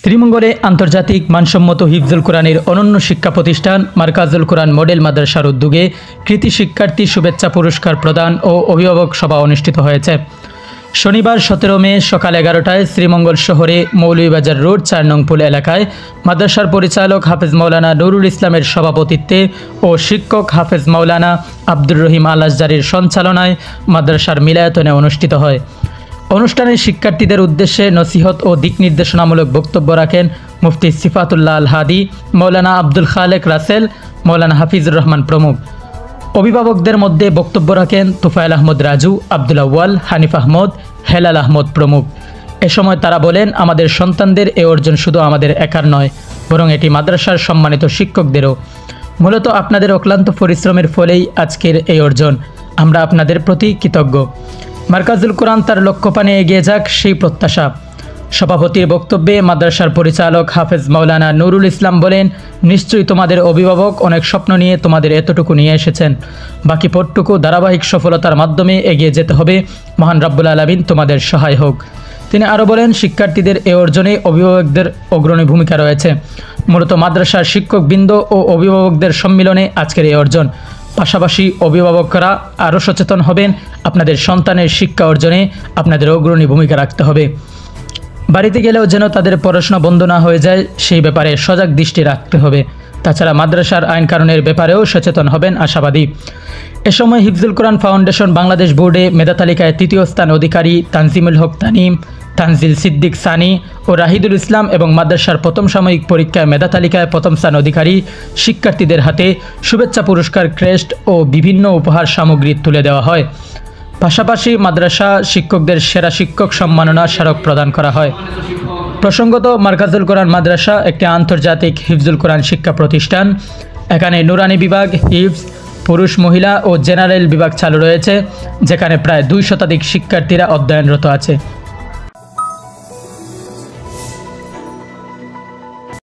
শ্রীমঙ্গলে আন্তর্জাতিক মানসম্মত হিফজুল কোরআনের অনন্য শিক্ষা প্রতিষ্ঠান মারকাজুল কোরআন মডেল মাদ্রাসার উদ্যোগে কৃতি শিক্ষার্থী শুভেচ্ছা পুরস্কার প্রদান ও অভিভাবক সভা অনুষ্ঠিত হয়েছে। শনিবার 17 মে সকাল 11টায় শ্রীমঙ্গল শহরে মৌলভীবাজার রোড 4 নং পুল এলাকায় মাদ্রাসার পরিচালক হাফেজ মাওলানা নুরুল ইসলামের সভাপতিত্বে ও শিক্ষক হাফেজ মাওলানা আব্দুর রহিম আল আজহারীর সঞ্চালনায় মাদ্রাসার মিলায়াতনে অনুষ্ঠিত হয়। অনুষ্ঠানে শিক্ষার্থীদের উদ্দেশ্যে নসিহত ও দিক নির্দেশনামূলক বক্তব্য রাখেন মুফতি সিফাতুল্লাহ আল হাদি, মাওলানা আব্দুল খালেক রাসেল, মাওলানা হাফিজুর রহমান প্রমুখ। অভিভাবকদের মধ্যে বক্তব্য রাখেন তুফাইল আহমদ রাজু, আব্দুল আউয়াল, হানিফ আহমদ, হেলাল আহমদ প্রমুখ। এ সময় তারা বলেন, আমাদের সন্তানদের এ অর্জন শুধু আমাদের একার নয়, বরং এটি মাদ্রাসার সম্মানিত শিক্ষকদেরও। মূলত আপনাদের অক্লান্ত পরিশ্রমের ফলেই আজকের এই অর্জন। আমরা আপনাদের প্রতি কৃতজ্ঞ। মারকাজুল কোরআন তার লক্ষ্যপানে এগিয়ে যাক, সেই প্রত্যাশা। সভাপতির বক্তব্যে মাদ্রাসার পরিচালক হাফেজ মাওলানা নুরুল ইসলাম বলেন, নিশ্চয়ই তোমাদের অভিভাবক অনেক স্বপ্ন নিয়ে তোমাদের এতটুকু নিয়ে এসেছেন। বাকি পথটুকু ধারাবাহিক সফলতার মাধ্যমে এগিয়ে যেতে হবে। মহান রব্বুল আলামিন তোমাদের সহায় হোক। তিনি আরও বলেন, শিক্ষার্থীদের এ অর্জনে অভিভাবকদের অগ্রণী ভূমিকা রয়েছে। মূলত মাদ্রাসার শিক্ষকবৃন্দ ও অভিভাবকদের সম্মিলনে আজকের এই অর্জন। পাশাপাশি অভিভাবকরা আরও সচেতন হবেন। আপনাদের সন্তানের শিক্ষা অর্জনে আপনাদের অগ্রণী ভূমিকা রাখতে হবে। বাড়িতে গেলেও যেন তাদের পড়াশোনা বন্ধ না হয়ে যায়, সেই ব্যাপারে সজাগ দৃষ্টি রাখতে হবে। তাছাড়া মাদ্রাসার আইন কানুনের ব্যাপারেও সচেতন হবেন আশাবাদী। এ সময় হিফজুল কোরআন ফাউন্ডেশন বাংলাদেশ বোর্ডে মেধা তালিকায় 3য় স্থান অধিকারী তানজিমুল হক তানিম, তানজিল সিদ্দিক সানি ও রাহিদুল ইসলাম এবং মাদ্রাসার প্রথম সাময়িক পরীক্ষায় মেধা তালিকায় প্রথম স্থান অধিকারী শিক্ষার্থীদের হাতে শুভেচ্ছা পুরস্কার, ক্রেস্ট ও বিভিন্ন উপহার সামগ্রী তুলে দেওয়া হয়। পাশাপাশি মাদ্রাসা শিক্ষকদের সেরা শিক্ষক সম্মাননা স্মারক প্রদান করা হয়। প্রসঙ্গত, মারকাজুল কোরআন মাদ্রাসা একটি আন্তর্জাতিক হিফজুল কোরআন শিক্ষা প্রতিষ্ঠান। এখানে নুরানি বিভাগ, হিফজ, পুরুষ, মহিলা ও জেনারেল বিভাগ চালু রয়েছে, যেখানে প্রায় 2 শতাধিক শিক্ষার্থীরা অধ্যয়নরত আছে।